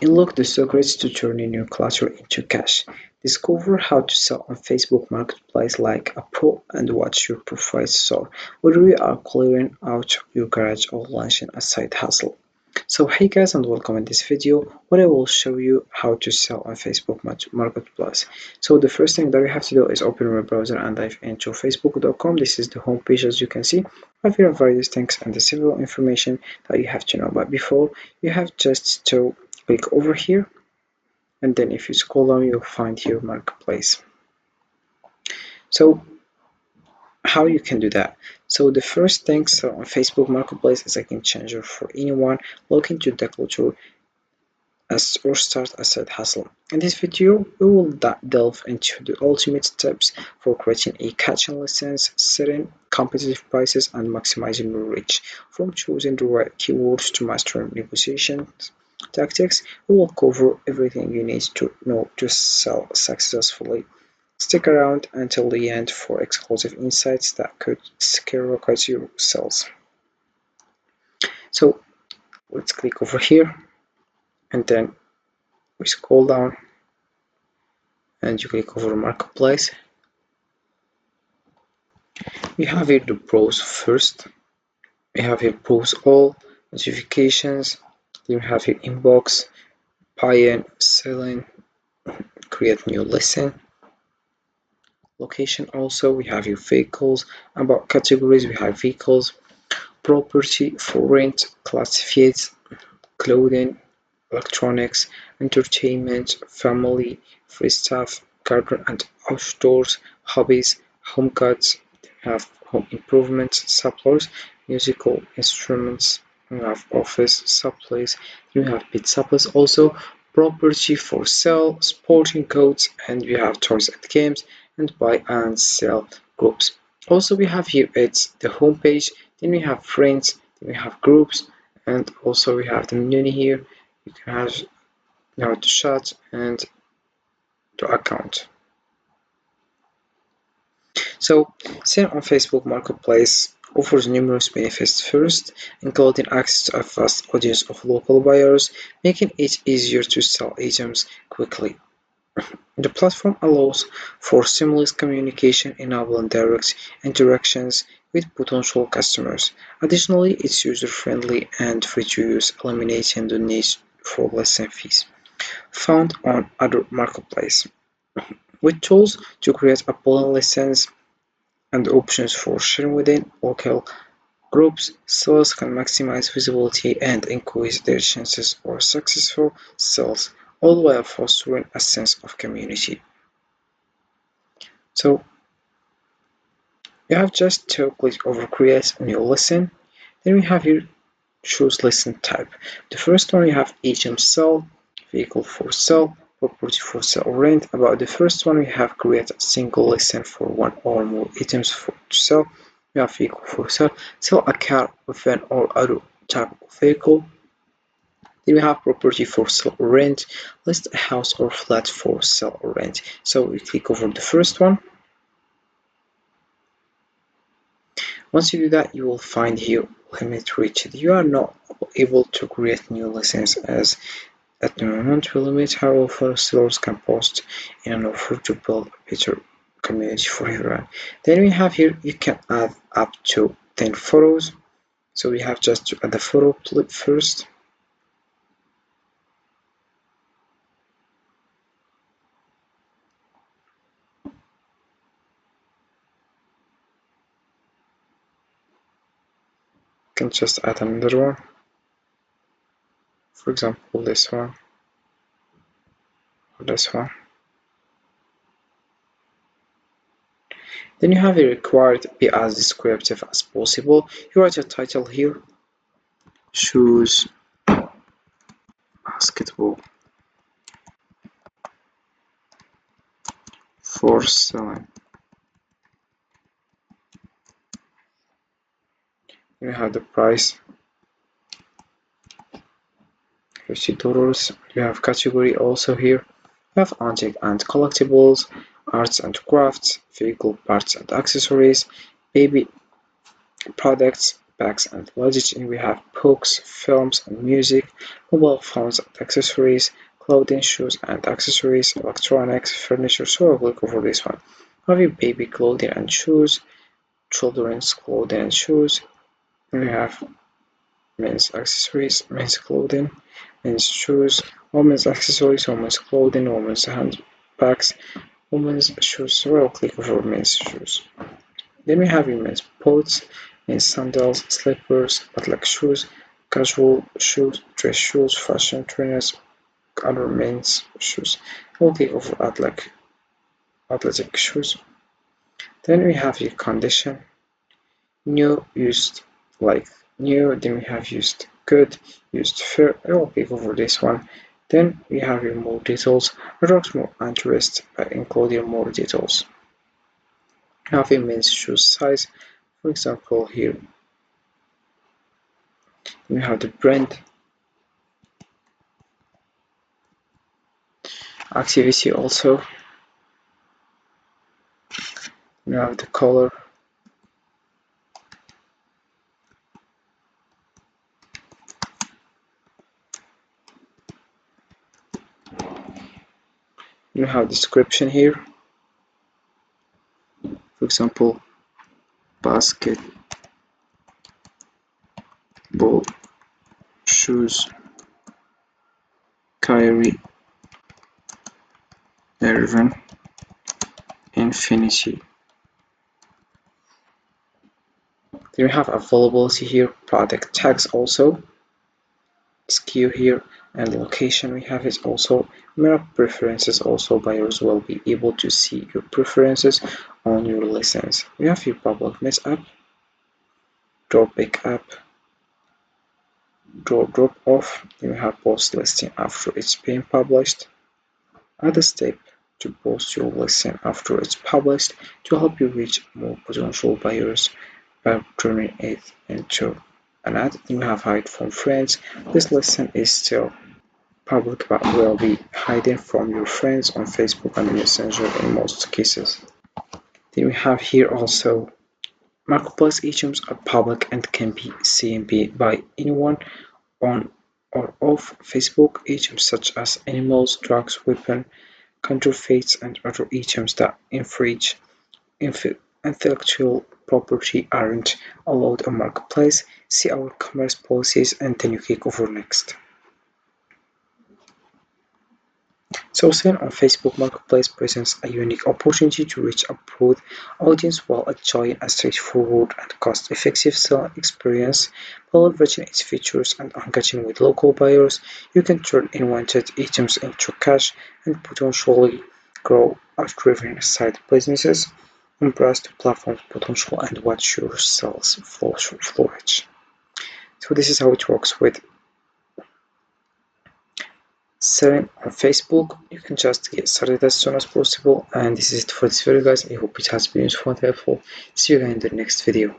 Unlock the secrets to turning your clutter into cash. Discover how to sell on Facebook Marketplace like a pro and watch your profits soar, whether you are clearing out your garage or launching a side hustle. So hey guys, and welcome in this video where I will show you how to sell on Facebook Marketplace. So the first thing that you have to do is open your browser and dive into facebook.com. This is the home page, as you can see. I have here various things and the several information that you have to know. But before, you have just to click over here, and then if you scroll down you'll find here Marketplace. So how you can do that? So the first thing, so on Facebook Marketplace is a game changer for anyone looking to declutter or start a side hustle. In this video, we will delve into the ultimate steps for creating a catchy license, setting competitive prices, and maximizing your reach. From choosing the right keywords to mastering negotiation tactics, we will cover everything you need to know to sell successfully. Stick around until the end for exclusive insights that could skyrocket your sales. So let's click over here, and then we scroll down and you click over Marketplace. We have here the browse first. We have here browse all, notifications. Then we have here inbox, buy-in, selling, create new listing. Location also, we have here vehicles. About categories, we have vehicles, property for rent, classifieds, clothing, electronics, entertainment, family, free stuff, garden and outdoors, hobbies, home goods. We have home improvement supplies, musical instruments. We have office supplies. We have pet supplies also, property for sale, sporting goods, and we have toys and games, and buy and sell groups. Also, we have here it's the home page. Then we have friends. Then we have groups, and also we have the menu here. You can have now to chat and to account. So, selling on Facebook Marketplace offers numerous benefits. First, including access to a vast audience of local buyers, making it easier to sell items quickly. The platform allows for seamless communication, enabling direct interactions with potential customers. Additionally, it's user-friendly and free to use, eliminating the need for listing fees found on other marketplaces. With tools to create appealing listings and options for sharing within local groups, sellers can maximize visibility and increase their chances of successful sales, all while fostering a sense of community. So you have just to click over create a new listing. Then we have here choose listing type. The first one you have item sell, vehicle for sale, property for sale or rent. About the first one we have create a single listing for one or more items to sell. We have vehicle for sale, sell a car, van or other type of vehicle. Then we have property for sale or rent, list a house or flat for sale or rent. So we click over the first one. Once you do that, you will find here limit reached. You are not able to create new listings as at the moment we limit how often sellers can post in an offer to build a better community for everyone. Then we have here you can add up to 10 photos. So we have just to add the photo clip first. Can just add another one, for example this one or this one. Then you have a required be as descriptive as possible. You write your title here, shoes, basketball for selling. You have the price, $50. You have category also here. You have antique and collectibles, arts and crafts, vehicle parts and accessories, baby products, bags and luggage, and we have books, films and music, mobile phones and accessories, clothing, shoes and accessories, electronics, furniture. So I'll click over this one. Have you baby clothing and shoes, children's clothing and shoes. Then we have men's accessories, men's clothing, men's shoes, women's accessories, women's clothing, women's handbags, women's shoes. So I'll click over men's shoes. Then we have men's boots, men's sandals, slippers, athletic shoes, casual shoes, dress shoes, fashion trainers, other men's shoes. I'll click over athletic shoes. Then we have your condition, new, used, like new. Then we have used good, used fair. I will click over this one. Then we have your more details, attracts more interest by including more details. Have a men's shoe size, for example here we have the brand, activity also, we have the color, you have description here, for example basketball shoes, Kyrie Irving, Infinity. Then we have availability here, product tags also, SKU here, and location we have it also. Mirror preferences also, buyers will be able to see your preferences on your listings. We have your public miss app, drop pick app, drop off. Then we have post listing after it's been published. Add a step to post your listing after it's published to help you reach more potential buyers by turning it into an ad. You have hide from friends. This listing is still public but will be hidden from your friends on Facebook and Messenger in most cases. Then we have here also marketplace items are public and can be seen by anyone on or off Facebook. Items such as animals, drugs, weapons, counterfeits, and other items that infringe intellectual property aren't allowed on marketplace. See our commerce policies and then you click over next. So selling on Facebook Marketplace presents a unique opportunity to reach a broad audience while enjoying a straightforward and cost-effective selling experience. By leveraging its features and engaging with local buyers, you can turn unwanted items into cash and potentially grow out-driven side businesses. Embrace the platform's potential and watch your sales flourish. So this is how it works with selling on Facebook. You can just get started as soon as possible, and this is it for this video guys. I hope it has been useful and helpful. See you again in the next video.